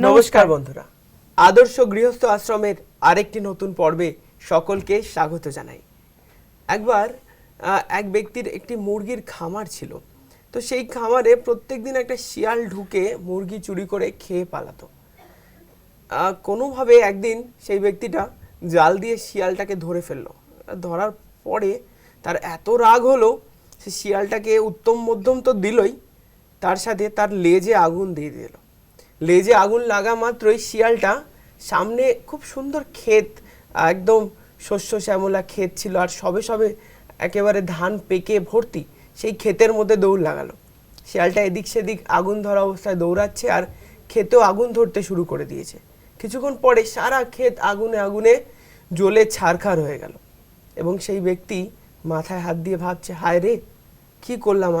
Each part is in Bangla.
নমস্কার বন্ধুরা, আদর্শ গৃহস্থ আশ্রমের আরেকটি নতুন পর্বে সকলকে স্বাগত জানাই। একবার এক ব্যক্তির একটি মুরগির খামার ছিল। তো সেই খামারে প্রত্যেকদিন একটা শিয়াল ঢুকে মুরগি চুরি করে খেয়ে পালাতো। কোনোভাবে একদিন সেই ব্যক্তিটা জাল দিয়ে শিয়ালটাকে ধরে ফেললো। ধরার পরে তার এত রাগ হলো, সে শিয়ালটাকে উত্তম মধ্যম তো দিলই, তার সাথে তার লেজে আগুন দিয়ে দিল। লেজে আগুন লাগা মাত্রই শিয়ালটা সামনে খুব সুন্দর ক্ষেত, একদম শস্য শ্যামলা ক্ষেত ছিল, আর সবে সবে একেবারে ধান পেকে ভর্তি, সেই ক্ষেতের মধ্যে দৌড় লাগালো। শিয়ালটা এদিক সেদিক আগুন ধরা অবস্থায় দৌড়াচ্ছে, আর ক্ষেতেও আগুন ধরতে শুরু করে দিয়েছে। কিছুক্ষণ পরে সারা ক্ষেত আগুনে আগুনে জ্বলে ছারখার হয়ে গেল, এবং সেই ব্যক্তি মাথায় হাত দিয়ে ভাবছে, হায় রে, কি করলাম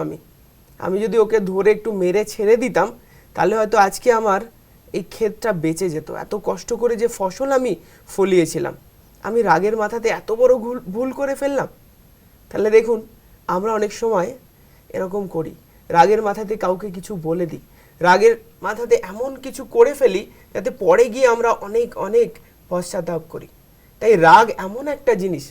আমি যদি ওকে ধরে একটু মেরে ছেড়ে দিতাম, তাহলে হয়তো আজকে আমার এই ক্ষেতটা বেঁচে যেত। এত কষ্ট করে যে ফসল আমি ফলিয়েছিলাম, আমি রাগের মাথাতে এত বড় ভুল করে ফেললাম। তাহলে দেখুন, আমরা অনেক সময় এরকম করি, রাগের মাথাতে কাউকে কিছু বলে দিই, রাগের মাথাতে এমন কিছু করে ফেলি যাতে পরে গিয়ে আমরা অনেক অনেক পশ্চাতাপ করি। তাই রাগ এমন একটা জিনিস,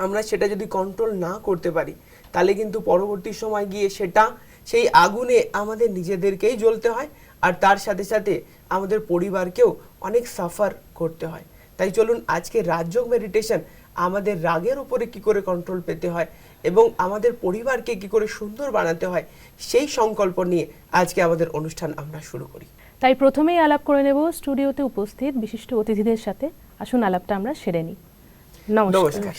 আমরা সেটা যদি কন্ট্রোল না করতে পারি, তাহলে কিন্তু পরবর্তী সময় গিয়ে সেটা সেই আগুনে আমাদের নিজেদেরকেই জ্বলতে হয়, আর তার সাথে সাথে আমাদের পরিবারকেও অনেক সাফার করতে হয়। তাই চলুন আজকে রাজযোগ মেডিটেশন আমাদের রাগের উপরে কি করে কন্ট্রোল পেতে হয় এবং আমাদের পরিবারকে কি করে সুন্দর বানাতে হয়, সেই সংকল্প নিয়ে আজকে আমাদের অনুষ্ঠান আমরা শুরু করি। তাই প্রথমেই আলাপ করে নেব স্টুডিওতে উপস্থিত বিশিষ্ট অতিথিদের সাথে। আসুন আলাপটা আমরা সেরে নিই। নমস্কার,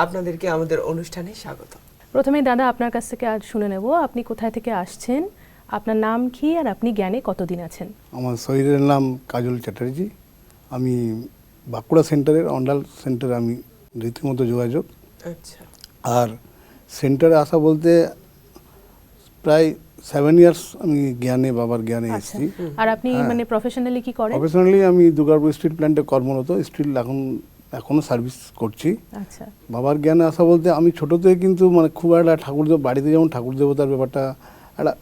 আপনাদেরকে আমাদের অনুষ্ঠানে স্বাগত। প্রথমেই দাদা, আপনার কাছ থেকে আজ শুনে নেব, আপনি কোথায় থেকে আসছেন, আপনার নাম কি, আর আপনি জ্ঞানে কতদিন আছেন? আমার শরীরের নাম কাজল চ্যাটার্জি। আমি বাঁকুড়া সেন্টারের অন্ডাল সেন্টারে আমি রীতিমতো যোগাযোগ। আচ্ছা। আর সেন্টারে আসা বলতে প্রায় 7 ইয়ার্স আমি জ্ঞানে, বাবার জ্ঞানে এসেছি। আর আপনি মানে প্রফেশনালি কি করেন? প্রফেশনালি আমি দুর্গাপুর স্টিল প্ল্যান্টে কর্মরত, স্টিল এখনো সার্ভিস করছি। আচ্ছা। বাবার জ্ঞানে আসা বলতে আমি ছোটো থেকে কিন্তু মানে খুব একটা বাড়িতে যেমন ঠাকুর দেবতার ব্যাপারটা একটা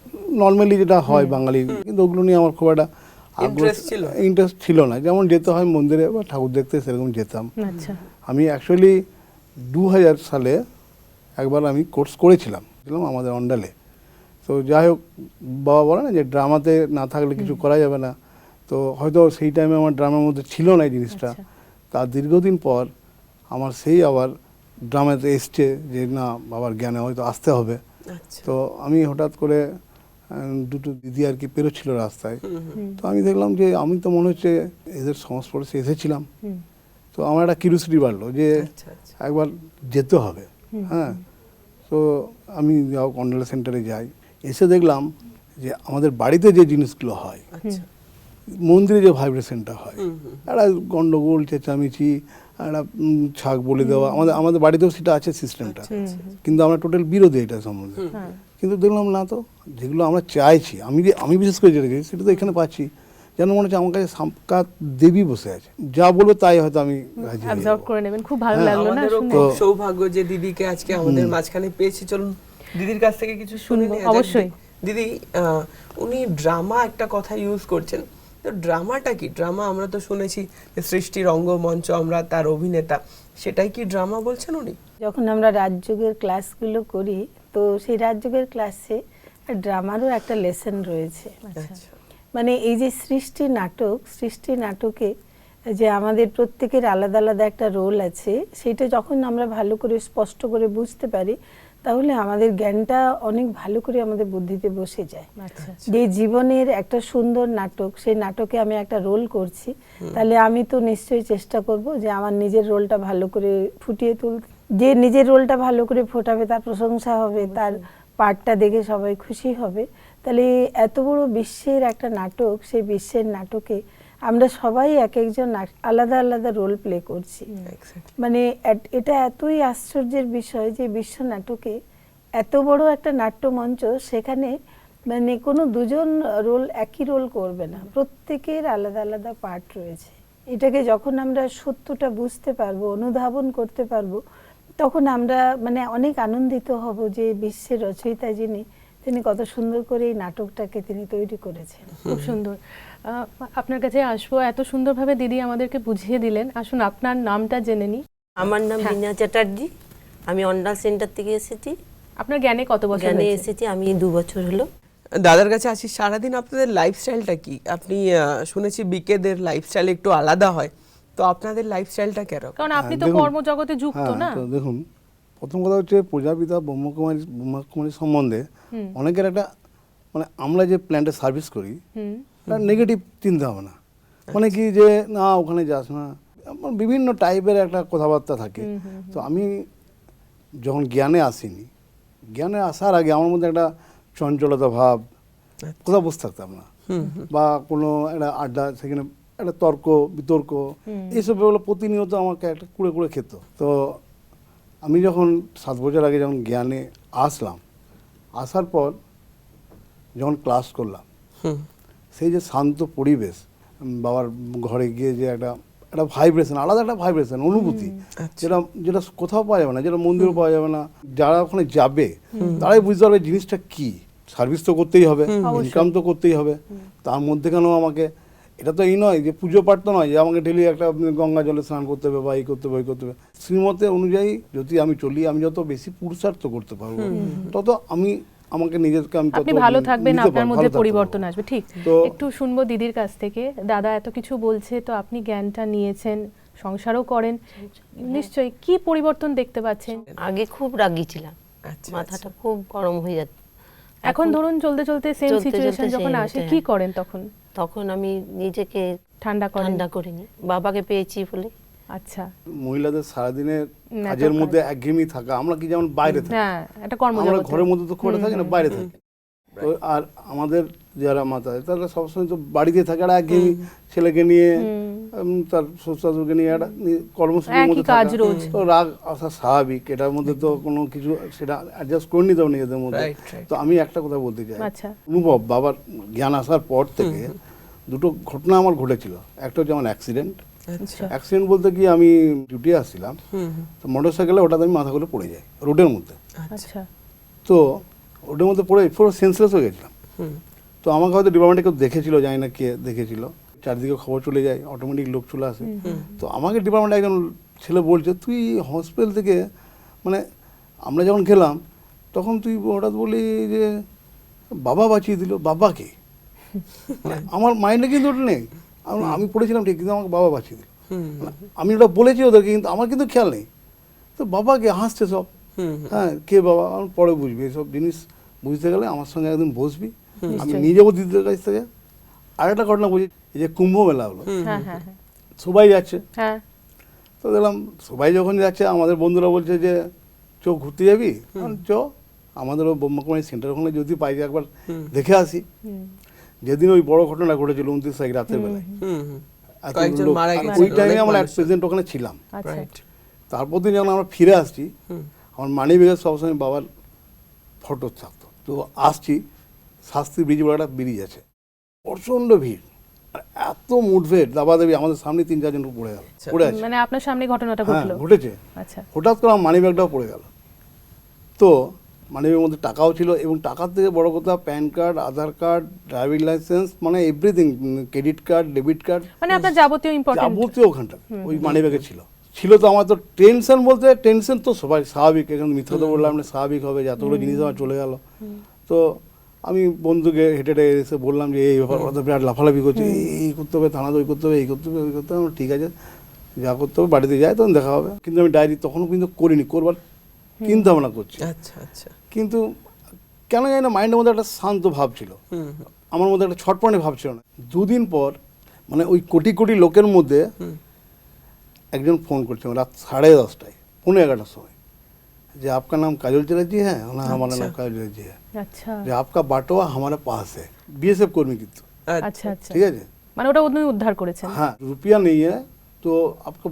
নর্মালি যেটা হয় বাঙালি, কিন্তু ওগুলো নিয়ে আমার খুব একটা ইন্টারেস্ট ছিল না। যেমন যেতে হয় মন্দিরে বা ঠাকুর দেখতে, সেরকম যেতাম। আচ্ছা। আমি অ্যাকচুয়ালি 2000 সালে একবার আমি কোর্স করেছিলাম আমাদের অন্ডালে। তো যাই হোক, বাবা বলে না যে ড্রামাতে না থাকলে কিছু করা যাবে না, তো হয়তো সেই টাইমে আমার ড্রামার মধ্যে ছিল না এই জিনিসটা। তার দীর্ঘদিন পর আমার সেই আবার ড্রামাতে এসছে যে না, বাবার জ্ঞানে হয়তো আসতে হবে। তো আমি হঠাৎ করে দুটো দিদি আর কি পেরোচ্ছিল রাস্তায়, তো আমি দেখলাম যে আমি তো মনে হচ্ছে এদের সংস্পর্শে এসেছিলাম। তো আমার একটা কিউরিওসিটি বাড়লো যে একবার যেতে হবে। হ্যাঁ, তো আমি অন্ডাল সেন্টারে যাই, এসে দেখলাম যে আমাদের বাড়িতে যে জিনিসগুলো হয়, মন্দিরে যে ভাইব্রেশনটা হয়, একটা গন্ডগোল, চেঁচামেচি, একটা ছাগ বলে দেওয়া, আমাদের বাড়িতেও সেটা আছে সিস্টেমটা, কিন্তু আমরা টোটাল বিরোধী এটা সম্বন্ধে। কিন্তু দেখলাম না, তো যেগুলো আমরা চাইছি, আমি বিশেষ করে যেটা সেটা তো এখানে পাচ্ছি, যেন মনে হচ্ছে আমার কাছে সাক্ষাৎ দেবী বসে আছে, যা বলবে তাই হয়তো আমি অ্যাবজর্ব করে নেবেন। খুব ভালো লাগলো না? তো সৌভাগ্য যে দিদিকে আজকে আমাদের মাঝখানে পেয়েছি। চলুন দিদির কাছ থেকে কিছু শুনে নিই। অবশ্যই। দিদি, উনি ড্রামা একটা কথা ইউজ করছেন, তো ড্রামাটা কি? ড্রামা আমরা তো শুনেছি যে সৃষ্টি রঙ্গমঞ্চ, আমরা তার অভিনেতা, সেটাই কি ড্রামা বলছেন উনি? যখন আমরা রাজযোগের ক্লাসগুলো করি, তো সেই রাজযোগের ক্লাসে ড্রামারও একটা লেসন রয়েছে। মানে এই যে সৃষ্টি নাটকে যে আমাদের প্রত্যেকের আলাদা আলাদা একটা রোল আছে, সেটা যখন আমরা ভালো করে স্পষ্ট করে বুঝতে পারি, তাহলে আমাদের জ্ঞানটা অনেক ভালো করে আমাদের বুদ্ধিতে বসে যায়। যে জীবনের একটা সুন্দর নাটক, সেই নাটকে আমি একটা রোল করছি, তাহলে আমি তো নিশ্চয়ই চেষ্টা করব যে আমার নিজের রোলটা ভালো করে ফুটিয়ে তুলতে। যে নিজের রোলটা ভালো করে ফোটাবে, তার প্রশংসা হবে, তার পার্টটা দেখে সবাই খুশি হবে। তাহলে এত বড় বিশ্বের একটা নাটক, সেই বিশ্বের নাটকে আমরা সবাই এক একজন আলাদা আলাদা রোল প্লে করছি। মানে এটা এতই আশ্চর্যের বিষয় যে বিশ্ব নাটকে এত বড় একটা নাট্যমঞ্চ, সেখানে মানে কোনো দুজন একই রোল করবে না, প্রত্যেকের আলাদা আলাদা পার্ট রয়েছে। এটাকে যখন আমরা সত্যটা বুঝতে পারবো, অনুধাবন করতে পারবো, তখন আমরা মানে অনেক আনন্দিত হব যে বিশ্বের রচয়িতা যিনি, তিনি কত সুন্দর করে এই নাটকটাকে তিনি তৈরি করেছেন। খুব সুন্দর। আপনার কাছে আসবো, এত সুন্দরভাবে দিদি আমাদেরকে বুঝিয়ে দিলেন। আসুন আপনার নামটা জেনে নিই। আমার নাম হ্যাঁ। বিনা চ্যাটার্জি, আমি অন্ডাল সেন্টার থেকে এসেছি। আপনার জ্ঞানে কত বছর জ্ঞানে হয়েছে? এসেছি আমি 2 বছর হলো। দাদার কাছে আসি, সারাদিন আপনাদের লাইফস্টাইলটা কি? আপনি শুনেছি বিকেদের লাইফস্টাইল একটু আলাদা হয়, তো আপনাদের লাইফস্টাইলটা কেরকম? কারণ আপনি তো দেখুন, কর্মজগতে যুক্ত হ্যাঁ, না। তো দেখুন, প্রথম কথা হচ্ছে প্রজাপিতা ব্রহ্মকুমারী সম্বন্ধে অনেকের একটা মানে আমরা যে প্ল্যান্টে সার্ভিস করি একটা নেগেটিভ চিন্তা ভাবনা, মানে কি যে না ওখানে যাস না, বিভিন্ন টাইপের একটা কথাবার্তা থাকে। তো আমি যখন জ্ঞানে আসিনি, জ্ঞানে আসার আগে আমার মধ্যে একটা চঞ্চলতা ভাব, কোথাও বসে থাকতাম না, বা কোনো একটা আড্ডা, সেখানে একটা তর্ক বিতর্ক, এইসব এগুলো প্রতিনিয়ত আমাকে একটা কুড়ে কুড়ে খেত। তো আমি যখন 7 বছর আগে যখন জ্ঞানে আসলাম, আসার পর যখন ক্লাস করলাম, সেই যে শান্ত পরিবেশ, বাবার ঘরে গিয়ে যে একটা একটা ভাইব্রেশন, আলাদা একটা ভাইব্রেশন অনুভূতি, যেটা যেটা কোথাও পাওয়া যাবে না, যেটা মন্দিরও পাওয়া যাবে না। যারা ওখানে যাবে তারাই বুঝতে পারবে জিনিসটা কি। সার্ভিস তো করতেই হবে, ইনকাম তো করতেই হবে, তার মধ্যে কেন আমাকে, এটা তো এই নয় যে পুজো পাঠ তো নয় যে আমাকে ডেলি একটা গঙ্গা জলে স্নান করতে হবে বা এই করতে হবে ওই করতে হবে। শ্রীমতে অনুযায়ী যদি আমি চলি, আমি যত বেশি পুরুষার্থ করতে পারবো, তত আমাকে নিজেকে আমি আপনি তত ভালো থাকবেন, নিতে আপনার পারবো, মধ্যে ভালো থাকতে পরিবর্তন পারবো। আসবে। ঠিক, তো একটু শুনবো দিদির কাছ থেকে। দাদা এত কিছু বলছে, তো আপনি জ্ঞানটা নিয়েছেন, সংসারও করেন, নিশ্চয়ই কি পরিবর্তন দেখতে পাচ্ছেন? আগে খুব রাগী ছিলাম, আচ্ছা, মাথাটা খুব গরম হয়ে যেত। এখন ধরুন চলতে চলতে সেম চলতে সিচুয়েশন চলতে যখন সেই আসে, হচ্ছে, কি হ্যাঁ। করেন তখন? তখন আমি নিজেকে ঠান্ডা করেন? ঠান্ডা করিনি, বাবাকে পেয়েছি বলে। আচ্ছা, মহিলাদের সারাদিনের এত কাজের কাজ। মধ্যে একঘেয়েমি থাকা, আমরা কি যেমন বাইরে থাকি, হ্যাঁ, একটা আমরা কর্মজগৎ। ঘরের মধ্যে তো খুব একটা থাকি না, বাইরে থাকি। তো আর আমাদের যারা মাতা, তারা সবসময় তো বাড়িতে থাকে, আর একঘেয়েমি, ছেলেকে নিয়ে তার শ্বশুরকে নিয়ে একটা কর্মসূচির একই মধ্যে কাজ থাকা। রোজ। তো রাগ আসা স্বাভাবিক, এটার মধ্যে তো কোনো কিছু সেটা অ্যাডজাস্ট করে নিতে হবে নিজেদের মধ্যে। Right, right. তো আমি একটা কথা বলতে চাই, আচ্ছা। অনুভব বাবার জ্ঞান আসার পর থেকে দুটো ঘটনা আমার ঘটেছিল। একটা হচ্ছে আমার অ্যাক্সিডেন্ট। আচ্ছা, অ্যাক্সিডেন্ট বলতে কি, আমি ডিউটি আসছিলাম, তো মোটর সাইকেলে ওটাতে আমি মাথা করে পড়ে যাই রোডের মধ্যে। আচ্ছা, তো রোডের মধ্যে পড়ে পুরো সেন্সলেস হয়ে গেছিলাম। তো আমাকে হয়তো ডিপার্টমেন্টে কেউ দেখেছিল, জানি না কে দেখেছিল, চারদিকে খবর চলে যায়, অটোমেটিক লোক চলে আসে। তো আমাকে ডিপার্টমেন্টে একজন ছেলে বলছে, তুই হসপিটাল থেকে, মানে আমরা যখন গেলাম তখন তুই হঠাৎ বলি যে বাবা বাঁচিয়ে দিল। বাবাকে, মানে আমার মাইন্ডে কিন্তু ওটা নেই, আমি পড়েছিলাম ঠিক, কিন্তু আমাকে বাবা বাঁচিয়ে দিল। মানে আমি ওটা বলেছি ওদেরকে, কিন্তু আমার কিন্তু খেয়াল নেই। তো বাবাকে হাসছে সব, হ্যাঁ কে বাবা, আমার পরে বুঝবি। এইসব জিনিস বুঝতে গেলে আমার সঙ্গে একদিন বসবি, আমি নিজেও দিদিদের কাছ থেকে। আর একটা ঘটনা বুঝি, এই যে কুম্ভ মেলা হলো, হ্যাঁ হ্যাঁ হ্যাঁ সবাই যাচ্ছে, হ্যাঁ, তো দেখলাম সবাই যখন যাচ্ছে, আমাদের বন্ধুরা বলছে যে চ ঘুরতে যাবি, চ আমাদের ওই ব্রহ্মকুমারী সেন্টার ওখানে যদি পাই একবার দেখে আসি। যেদিন ওই বড় ঘটনা ঘটেছিল 29 তারিখ রাতের বেলায়, এত কয়েকজন লোক, মারা আর গেছে, ওই টাইমে অনেক আমরা মানুষ। প্রেজেন্ট ওখানে ছিলাম। আচ্ছা, রাইট, তারপর দিন যখন আমরা ফিরে আসছি, আমার মানিব্যাগে সবসময় বাবার ফটো থাকতো। তো আসছি, শাস্তি ব্রিজ বলে একটা ব্রিজ আছে, প্রচণ্ড ভিড়, আর এত মুঠভেড় দাবাদাবি, আমাদের সামনে 3-4 জন পড়ে গেল, পড়ে আছে। মানে আপনার সামনে ঘটনাটা হ্যাঁ ঘটলো? ঘটেছে। আচ্ছা, হঠাৎ করে আমার মানিব্যাগটাও পড়ে গেল। তো মানিব্যাগের মধ্যে টাকাও ছিল, এবং টাকার থেকে বড় কথা প্যান কার্ড, আধার কার্ড, ড্রাইভিং লাইসেন্স, মানে everything, credit card, debit card, মানে আপনার যাবতীয় ইম্পর্টেন্ট। যাবতীয় ওখানটা ওই মানিব্যাগে ছিল। তো আমার তো টেনশন, বলতে টেনশন তো সবাই স্বাভাবিক, এখানে মিথ্যা তো বললাম না, স্বাভাবিক হবে, যতগুলো জিনিস আমার চলে গেল। তো আমি বন্ধুকে হেঁটে হেঁটে এসে বললাম যে এই ব্যাপার, ওরা তো বিরাট লাফালাফি করছে, এই করতে হবে, থানা ওই করতে হবে, এই করতে হবে, ওই করতে হবে। ঠিক আছে, যা করতে হবে বাড়িতে যাই, তখন দেখা হবে। কিন্তু আমি ডায়েরি তখনও কিন্তু করিনি, করবার চিন্তা ভাবনা করছি। আচ্ছা, আচ্ছা, কিন্তু কেন জানি না মাইন্ডের মধ্যে একটা শান্ত ভাব ছিল, আমার মধ্যে একটা ছটপটে ভাব ছিল না। 2 দিন পর, মানে ওই কোটি কোটি লোকের মধ্যে একজন ফোন করছে রাত 10:30টায়, 11:30টার সময়, যে आपका नाम काजल चटर्जी है? ना, हमारा नाम काजल चटर्जी है। আচ্ছা যে आपका बाटवा हमारे पास है। बीएसएफ কর্মী কিন্তু, আচ্ছা আচ্ছা, ঠিক আছে। মানে ওটা উনি উদ্ধার করেছেন? हाँ, रुपया नहीं है तो आपका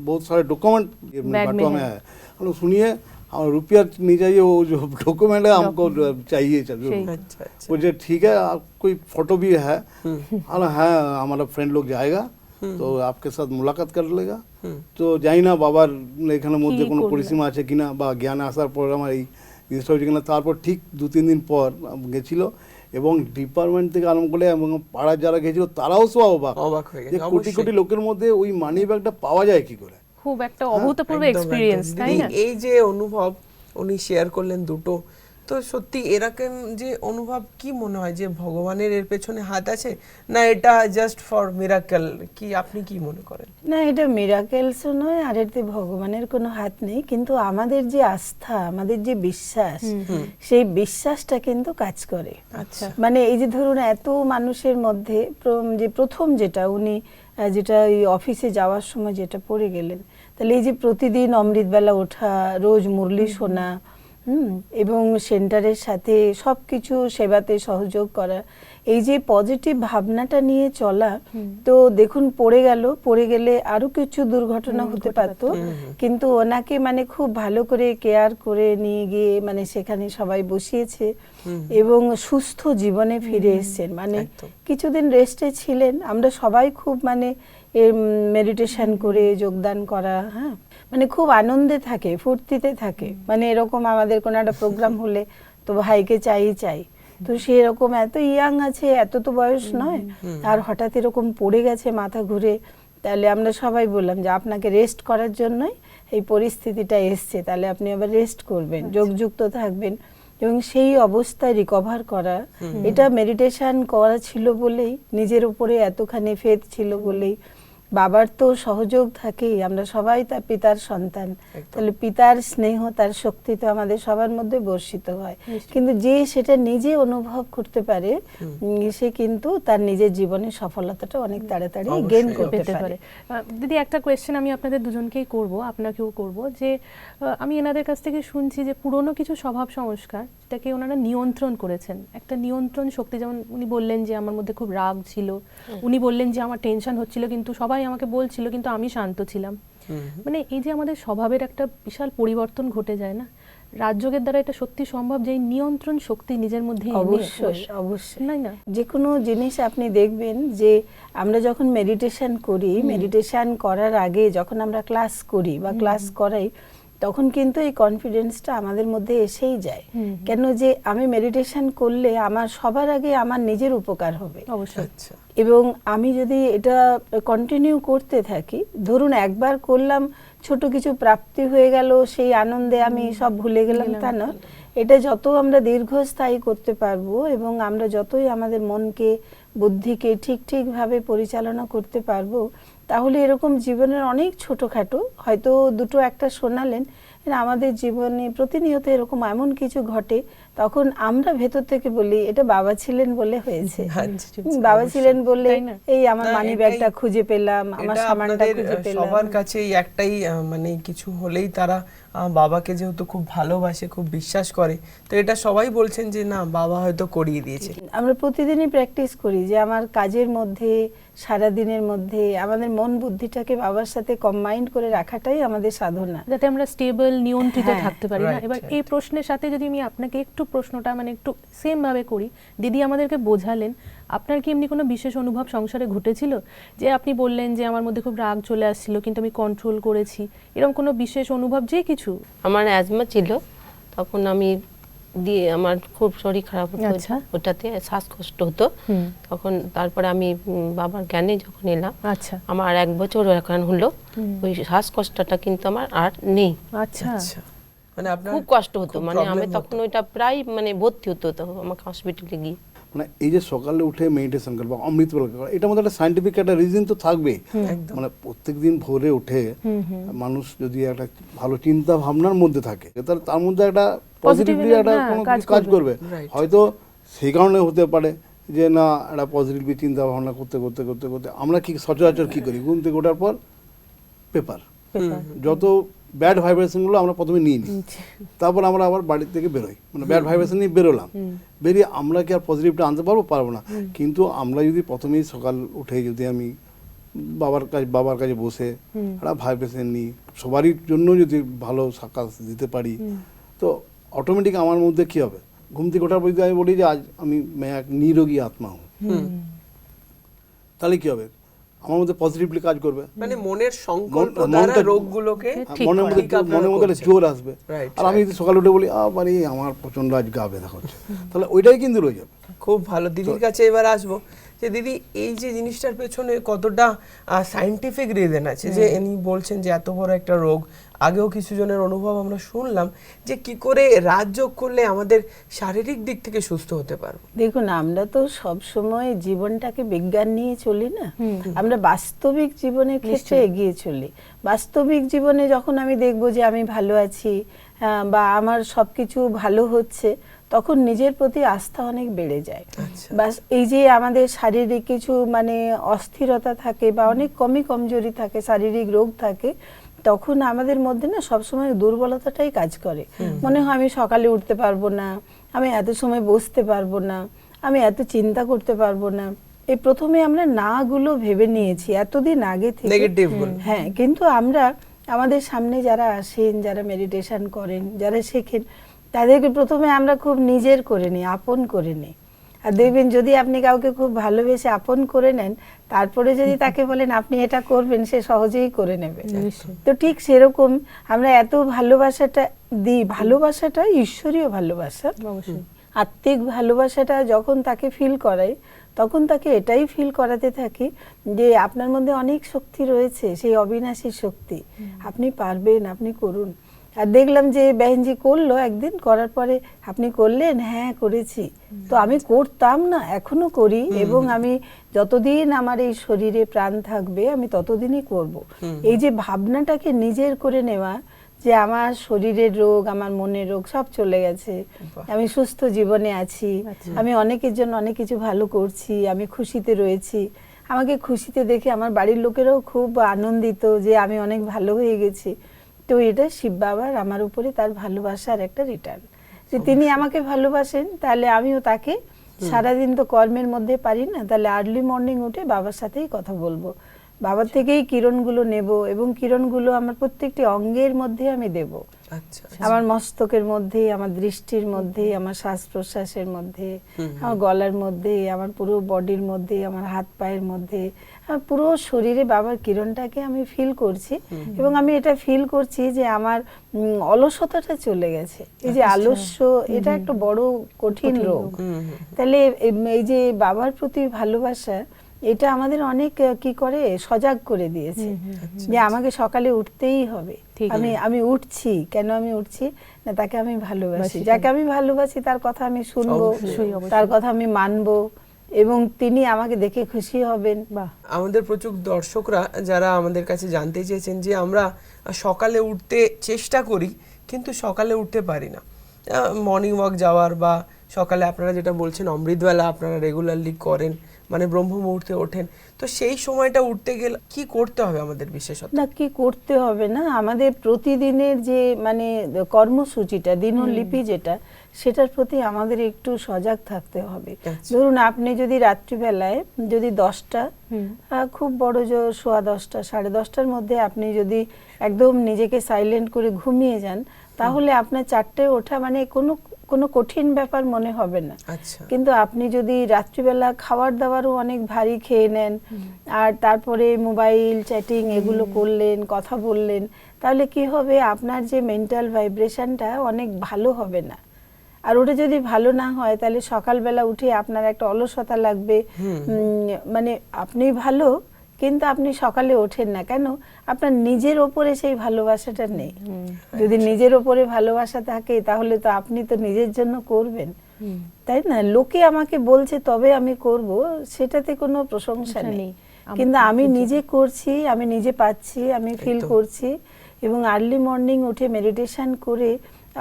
बहुत सारे डॉक्यूमेंट बैग बाटवा में में है। है। हम लोग सुनिए, हमें रुपया नहीं चाहिए, वो जो डॉक्यूमेंट है हमको चाहिए। चलो, আচ্ছা, আচ্ছা, मुझे ठीक है, आप कोई फोटो भी है? हाँ, हमारा फ्रेंड लोग जाएगा, तो आपके साथ मुलाकात कर लेगा। তো জানি না বাবার এখানের মধ্যে কোনো করলেন? পরিসীমা আছে কিনা, বা জ্ঞান আসার পর আমার এই জিনিসটা হচ্ছে কিনা। তারপর ঠিক 2-3 দিন পর গেছিল, এবং ডিপার্টমেন্ট থেকে আরম্ভ করে এবং পাড়ার যারা গেছিল তারাও সব অবাক হয়ে যে গেছে কোটি অবশ্যই। কোটি লোকের মধ্যে ওই মানি ব্যাগটা পাওয়া যায় কি করে। খুব একটা অভূতপূর্ব একদম, এক্সপিরিয়েন্স, একদম। তাই দিদি, না? এই যে অনুভব উনি শেয়ার করলেন দুটো, তো সত্যি এরকম যে অনুভব, কি মনে হয় যে ভগবানের এর পেছনে হাত আছে, না এটা জাস্ট ফর মিরাকেল, কি আপনি কি মনে করেন? না, এটা মিরাকেলসও নয়, আর এতে ভগবানের কোনো হাত নেই, কিন্তু আমাদের যে আস্থা, আমাদের যে বিশ্বাস, সেই বিশ্বাসটা কিন্তু কাজ করে। আচ্ছা। মানে এই যে ধরুন এত মানুষের মধ্যে যে প্রথম যেটা উনি যেটা এই অফিসে যাওয়ার সময় যেটা পড়ে গেলেন, তাহলে এই যে প্রতিদিন অমৃতবেলা ওঠা, রোজ মুরলি শোনা, এবং সেন্টারের সাথে সব কিছু সেবাতে সহযোগ করা, এই যে পজিটিভ ভাবনাটা নিয়ে চলা, তো দেখুন পড়ে গেলে আরো কিছু দুর্ঘটনা হতে পারতো, কিন্তু ওনাকে মানে খুব ভালো করে কেয়ার করে নিয়ে গিয়ে মানে সেখানে সবাই বসিয়েছে এবং সুস্থ জীবনে ফিরে এসেছেন। মানে কিছুদিন রেস্টে ছিলেন, আমরা সবাই খুব মানে মেডিটেশন করে যোগদান করা, হ্যাঁ, মানে খুব আনন্দে থাকে, ফুর্তিতে থাকে। মানে এরকম আমাদের কোনো একটা প্রোগ্রাম হলে তো ভাইকে চাই, তো সেরকম এত ইয়াং আছে, এত তো বয়স নয়, আর হঠাৎ এরকম পড়ে গেছে, মাথা ঘুরে, তাহলে আমরা সবাই বললাম যে আপনাকে রেস্ট করার জন্যই এই পরিস্থিতিটা এসছে, তাহলে আপনি আবার রেস্ট করবেন, যোগযুক্ত থাকবেন, এবং সেই অবস্থায় রিকভার করা, এটা মেডিটেশন করা ছিল বলেই, নিজের উপরে এতখানি ফেথ ছিল বলেই, বাবার তো সহযোগ থাকেই, আমরা সবাই তার পিতার সন্তান, তাহলে পিতার স্নেহ, তার শক্তি তো আমাদের সবার মধ্যে বর্ষিত হয়, কিন্তু যে সেটা নিজে অনুভব করতে পারে, সে কিন্তু তার নিজের জীবনে সফলতাটা অনেক তাড়াতাড়ি গেইন করতে পারে। দিদি, একটা কোয়েশ্চেন আমি আপনাদের দুজনকেই করব, আপনাকেও করব, যে আমি এনাদের কাছ থেকে শুনছি যে পুরনো কিছু স্বভাব সংস্কার, যেটাকে ওনারা নিয়ন্ত্রণ করেছেন, একটা নিয়ন্ত্রণ শক্তি, যেমন উনি বললেন যে আমার মধ্যে খুব রাগ ছিল, উনি বললেন যে আমার টেনশন হচ্ছিল কিন্তু সবাই আমাকে বলছিল কিন্তু আমি শান্ত ছিলাম। মানে এই যে আমাদের স্বভাবের একটা বিশাল পরিবর্তন ঘটে যায় না, রাজযোগের দ্বারা এটা সত্যি সম্ভব যে এই নিয়ন্ত্রণ শক্তি নিজের মধ্যে অবশ্যই নাই না? যে কোনো জিনিস আপনি দেখবেন যে আমরা যখন মেডিটেশন করি, মেডিটেশন করার আগে যখন আমরা ক্লাস করি বা ক্লাস করাই, তখন কিন্তু এই কনফিডেন্সটা আমাদের মধ্যে এসেই যায়। কেন যে আমি মেডিটেশন করলে আমার সবার আগে আমার নিজের উপকার হবে, অবশ্যই। এবং আমি যদি এটা কন্টিনিউ করতে থাকি, ধরুন একবার করলাম, ছোট কিছু প্রাপ্তি হয়ে গেল, সেই আনন্দে আমি সব ভুলে গেলাম, তা নয়। এটা যত আমরা দীর্ঘস্থায়ী করতে পারবো এবং আমরা যতই আমাদের মনকে, বুদ্ধিকে ঠিকভাবে পরিচালনা করতে পারবো, তাহলে এরকম জীবনের অনেক ছোটখাটো, হয়তো দুটো একটা শোনালেন, আমাদের জীবনে প্রতিনিয়ত এরকম এমন কিছু ঘটে, তখন আমরা ভেতর থেকে বলি এটা বাবা ছিলেন বলে হয়েছে, বাবা ছিলেন বলে এই আমার মানি ব্যাগটা খুঁজে পেলাম, আমার সামানটা খুঁজে পেলাম। সবার কাছেই একটাই মানে কিছু হলেই তারা বাবাকে যেহেতু খুব ভালোবাসে, খুব বিশ্বাস করে, তো এটা সবাই বলছেন যে না, বাবা হয়তো করিয়ে দিয়েছে। আমরা প্রতিদিনই প্র্যাকটিস করি যে আমার কাজের মধ্যে, সারা দিনের মধ্যে আমাদের মন বুদ্ধিটাকে বাবার সাথে কম্বাইন্ড করে রাখাটাই আমাদের সাধনা, যাতে আমরা স্টেবল, নিয়ন্ত্রিত থাকতে পারি না। এবার এই প্রশ্নের সাথে যদি আমি আপনাকে একটু প্রশ্নটা মানে একটু সেম ভাবে করি, দিদি আমাদেরকে বোঝালেন, আপনার কি এমনি কোনো বিশেষ অনুভব সংসারে ঘটেছিল, যে আপনি বললেন যে আমার মধ্যে খুব রাগ চলে আসছিল কিন্তু আমি কন্ট্রোল করেছি, এরকম কোনো বিশেষ অনুভব যে কিছু? আমার অ্যাজমা ছিল, তখন আমি আমার খুব শরীর খারাপ হতো, ওটাতে শ্বাসকষ্ট হতো, তখন তারপরে আমি বাবার জ্ঞানে যখন এলাম, আমার 1 বছর এখন হলো, ওই শ্বাসকষ্টটা কিন্তু আমার আর নেই। আচ্ছা, মানে আপনার খুব কষ্ট হতো, মানে আমি তখন ওইটা প্রায় মানে ভর্তি হতো তখন আমাকে হসপিটালে গিয়ে। মানে এই যে সকালে উঠে মেডিটেশন করবো, অমৃতবেলা করবো, এটার মধ্যে একটা সায়েন্টিফিক একটা রিজন তো থাকবেই। মানে প্রত্যেকদিন ভোরে উঠে মানুষ যদি একটা ভালো চিন্তা ভাবনার মধ্যে থাকে, তাহলে তার মধ্যে একটা পজিটিভলি একটা কোনো কাজ করবে। হয়তো সেই কারণে হতে পারে যে না, একটা পজিটিভলি চিন্তা ভাবনা করতে করতে করতে করতে আমরা কি সচরাচর কি করি, ঘুম থেকে ওঠার পর পেপার, যত ব্যাড ভাইব্রেশনগুলো আমরা প্রথমে নিয়ে নিই, তারপর আমরা আবার বাড়ি থেকে বেরোই, মানে ব্যাড ভাইব্রেশন নিয়ে বেরোলাম, বেরিয়ে আমরা কি আর পজিটিভটা আনতে পারবো না। কিন্তু আমরা যদি প্রথমেই সকাল উঠে যদি আমি বাবার কাছে বসে একটা ভাইব্রেশন নিই, সবারই জন্য যদি ভালো সাক্ষাৎ দিতে পারি, তো অটোমেটিক আমার মধ্যে কি হবে, ঘুম থেকে ওঠার পর যদি আমি বলি যে আজ আমি এক নিরোগী আত্মা হই, তাহলে কি হবে, আমার মধ্যে পজিটিভলি কাজ করবে, মানে মনের সংকল্প দ্বারা রোগগুলোকে মনের মধ্যে জোর আসবে। আর আমি যদি সকালে উঠে বলি আরে আমার প্রচন্ড আজ গা ব্যথা করছে, তাহলে ওইটাই কিন্তু রয়ে যাবে। খুব ভালো। দিদির কাছে এবার আসবো যে দিদি, এই যে জিনিসটার পেছনে কতটা সায়েন্টিফিক রিজন আছে যে ইনি বলছেন যে এত বড় একটা রোগ, আগেও কিছু জনের অনুভব আমরা শুনলাম যে কি করে রাজযোগ করলে আমাদের শারীরিক দিক থেকে সুস্থ হতে পারবো। দেখুন, আমরা তো সব সময় জীবনটাকে বিজ্ঞান নিয়ে চলি না, আমরা বাস্তবিক জীবনের ক্ষেত্রে এগিয়ে চলি। বাস্তবিক জীবনে যখন আমি দেখব যে আমি ভালো আছি বা আমার সবকিছু ভালো হচ্ছে, তখন নিজের প্রতি আস্থা অনেক বেড়ে যায়। বাস এই যে আমাদের শারীরিক কিছু মানে অস্থিরতা থাকে বা অনেক কমজোরি থাকে, শারীরিক রোগ থাকে, তখন আমাদের মধ্যে না সবসময় দুর্বলতাটাই কাজ করে। মনে হয় আমি সকালে উঠতে পারবো না, আমি এত সময় বসতে পারবো না, আমি এত চিন্তা করতে পারবো না। এই প্রথমে আমরা না গুলো ভেবে নিয়েছি এতদিন আগে থেকে, হ্যাঁ, কিন্তু আমরা আমাদের সামনে যারা আসেন, যারা মেডিটেশন করেন, যারা শেখেন, তাদেরকে প্রথমে আমরা খুব নিজের করে নিই, আপন করে নিই। আর দেখবেন যদি আপনি কাউকে খুব ভালোবেসে আপন করে নেন, তারপরে যদি তাকে বলেন আপনি এটা করবেন, সে সহজেই করে নেবে। তো ঠিক সেরকম আমরা এত ভালোবাসাটা দিই, ভালোবাসাটা ঈশ্বরীয় ভালোবাসা, আত্মিক ভালোবাসাটা যখন তাকে ফিল করাই, তখন তাকে এটাই ফিল করাতে থাকি যে আপনার মধ্যে অনেক শক্তি রয়েছে, সেই অবিনাশী শক্তি, আপনি পারবেন, আপনি করুন। আর দেখলাম যে বেহেনজি করলো একদিন, করার পরে আপনি করলেন, হ্যাঁ করেছি, তো আমি করতাম না, এখনো করি, এবং আমি যতদিন আমার এই শরীরে প্রাণ থাকবে আমি ততদিনই করব। এই যে ভাবনাটাকে নিজের করে নেওয়া যে আমার শরীরের রোগ, আমার মনের রোগ সব চলে গেছে, আমি সুস্থ জীবনে আছি, আমি অনেকের জন্য অনেক কিছু ভালো করছি, আমি খুশিতে রয়েছি, আমাকে খুশিতে দেখে আমার বাড়ির লোকেরাও খুব আনন্দিত যে আমি অনেক ভালো হয়ে গেছি। তো এটা শিব বাবার আমার উপরে তার ভালোবাসার একটা রিটার্ন, যে তিনি আমাকে ভালোবাসেন, তাহলে আমিও তাকে সারাদিন তো কর্মের মধ্যে পারি না, তাহলে আর্লি মর্নিং উঠে বাবার সাথেই কথা বলবো, বাবার থেকেই কিরণগুলো নেব, এবং কিরণগুলো আমার প্রত্যেকটি অঙ্গের মধ্যে আমি দেব। আমার মস্তকের মধ্যে, আমার দৃষ্টির মধ্যে, আমার শ্বাস প্রশ্বাসের মধ্যে, আমার গলার মধ্যে, আমার পুরো বডির মধ্যে, আমার হাত পায়ের মধ্যে, পুরো শরীরে বাবার কিরণটাকে আমি ফিল করছি, এবং আমি এটা ফিল করছি যে আমার অলসতাটা চলে গেছে। এই যে আলস্য, এটা একটা বড় কঠিন রোগ। তাহলে এই যে বাবার প্রতি ভালোবাসা, এটা আমাদের অনেক কি করে সজাগ করে দিয়েছে যে আমাকে সকালে উঠতেই হবে, আমি উঠছি, কেন আমি উঠছি না, তাকে আমি ভালোবাসি, যাকে আমি ভালোবাসি তার কথা আমি শুনবো, তার কথা আমি মানবো, এবং তিনি আমাকে দেখে খুশি হবেন। আমাদের প্রচুর দর্শকরা যারা আমাদের কাছে জানতে চেয়েছেন যে আমরা সকালে উঠতে চেষ্টা করি কিন্তু সকালে উঠতে পারি না, মর্নিং ওয়াক যাওয়ার বা সকালে আপনারা যেটা বলছেন অমৃতবেলা আপনারা রেগুলারলি করেন, মানে ব্রহ্ম মুহূর্তে ওঠেন, তো সেই সময়টা উঠতে গেলে কি করতে হবে আমাদের বিশেষত? না, কি করতে হবে না, আমাদের প্রতিদিনের যে মানে কর্মসূচিটা, দিনলিপি যেটা, সেটার প্রতি আমাদের একটু সজাগ থাকতে হবে। ধরুন আপনি যদি রাত্রিবেলায় যদি 10টা, খুব বড় জোর 10:15, 10:30টার মধ্যে আপনি যদি একদম নিজেকে সাইলেন্ট করে ঘুমিয়ে যান, তাহলে আপনার 4টায় ওঠা মানে কোনো কঠিন ব্যাপার মনে হবে না। কিন্তু আপনি যদি রাত্রিবেলা খাবার দাবারও অনেক ভারী খেয়ে নেন, আর তারপরে মোবাইল চ্যাটিং এগুলো করলেন, কথা বললেন, তাহলে কি হবে, আপনার যে মেন্টাল ভাইব্রেশনটা অনেক ভালো হবে না। আর ওটা যদি ভালো না হয়, তাহলে সকালবেলা উঠে আপনার একটা অলসতা লাগবে, মানে আপনি ভালো কিন্তু আপনি সকালে ওঠেন না কেন, আপনার নিজের ওপরে সেই ভালোবাসাটা নেই। যদি নিজের ওপরে ভালোবাসা থাকে, তাহলে তো আপনি তো নিজের জন্য করবেন, তাই না? লোকে আমাকে বলছে তবে আমি করব, সেটাতে কোনো প্রশংসা নেই, কিন্তু আমি নিজে করছি, আমি নিজে পাচ্ছি, আমি ফিল করছি। এবং আর্লি মর্নিং উঠে মেডিটেশন করে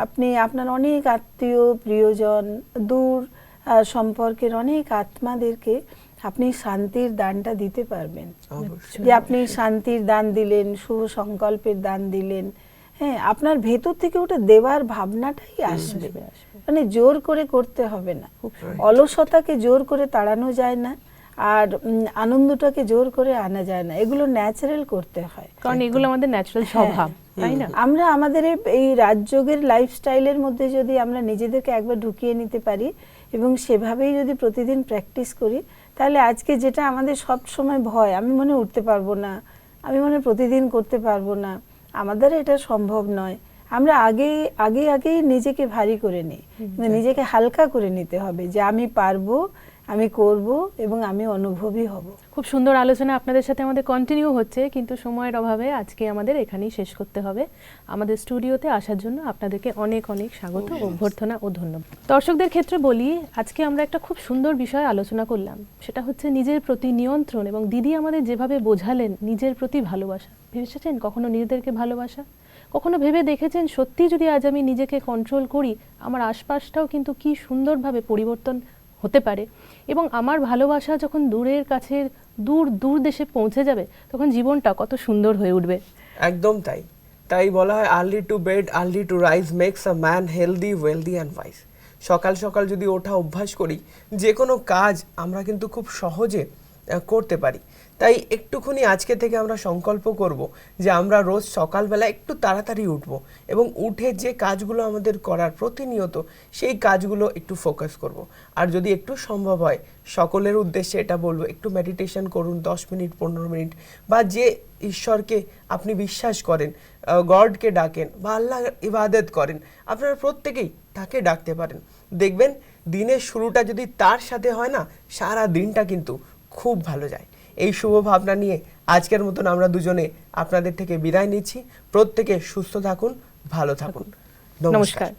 আপনি আপনার অনেক আত্মীয় প্রিয়জন, দূর সম্পর্কের অনেক আত্মাদেরকে আপনি শান্তির দানটা দিতে পারবেন। যে আপনি শান্তির দান দিলেন, শুভ সংকল্পের দান দিলেন, হ্যাঁ, আপনার ভেতর থেকে ওটা দেওয়ার ভাবনাটাই আসবে, মানে জোর করে করতে হবে না। অলসতাকে জোর করে তাড়ানো যায় না, আর আনন্দটাকে জোর করে আনা যায় না, এগুলো ন্যাচারাল করতে হয়, কারণ এগুলো আমাদের ন্যাচারাল স্বভাব, তাই না? আমরা আমাদের এই রাজযোগের লাইফস্টাইলের মধ্যে যদি আমরা নিজেদেরকে একবার ঢুকিয়ে নিতে পারি এবং সেভাবেই যদি প্রতিদিন প্র্যাকটিস করি, তাহলে আজকে যেটা আমাদের সব সময় ভয়, আমি মনে উঠতে পারবো না, আমি মনে প্রতিদিন করতে পারবো না, আমাদের এটা সম্ভব নয়, আমরা আগেই নিজেকে ভারী করে নিই, কিন্তু নিজেকে হালকা করে নিতে হবে যে আমি পারবো, আমি করব এবং আমি অনুভবী হব। খুব সুন্দর আলোচনা আপনাদের সাথে আমাদের কন্টিনিউ হচ্ছে, কিন্তু সময়ের অভাবে আজকে আমাদের এখানেই শেষ করতে হবে। আমাদের স্টুডিওতে আসার জন্য আপনাদেরকে অনেক অনেক স্বাগত, অভ্যর্থনা ও ধন্যবাদ। দর্শকদের ক্ষেত্রে বলি, আজকে আমরা একটা খুব সুন্দর বিষয় আলোচনা করলাম, সেটা হচ্ছে নিজের প্রতি নিয়ন্ত্রণ। এবং দিদি আমাদের যেভাবে বোঝালেন নিজের প্রতি ভালোবাসা, ভেবেছেন কখনো নিজেদেরকে ভালোবাসা? কখনো ভেবে দেখেছেন সত্যি যদি আজ আমি নিজেকে কন্ট্রোল করি, আমার আশপাশটাও কিন্তু কি সুন্দরভাবে পরিবর্তন হতে পারে? এবং আমার ভালোবাসা যখন দূরের কাছে দূর দেশে পৌঁছে যাবে, তখন জীবনটা কত সুন্দর হয়ে উঠবে। একদম তাই বলা হয় early to bed early to rise makes a man healthy wealthy and wise. সকাল সকাল যদি ওঠা অভ্যাস করি, যে কোনো কাজ আমরা কিন্তু খুব সহজে করতে পারি। তাই একটুখানি আজকে থেকে আমরা সংকল্প করব যে আমরা রোজ সকালবেলা একটু তাড়াতাড়ি উঠব এবং উঠে যে কাজগুলো আমাদের করার প্রতিনিয়ত সেই কাজগুলো একটু ফোকাস করব। আর যদি একটু সম্ভব হয়, সকলের উদ্দেশ্যে এটা বলবো, একটু মেডিটেশন করুন 10 মিনিট 15 মিনিট, বা যে ঈশ্বরকে আপনি বিশ্বাস করেন, গডকে ডাকেন বা আল্লাহর ইবাদত করেন, আপনারা প্রত্যেকেই তাকে ডাকতে পারেন। দেখবেন দিনের শুরুটা যদি তার সাথে হয় না, সারা দিনটা কিন্তু খুব ভালো যায়। এই শুভ ভাবনা নিয়ে আজকের মতন আমরা দুজনে আপনাদের থেকে বিদায় নিচ্ছি। প্রত্যেকে সুস্থ থাকুন, ভালো থাকুন। নমস্কার।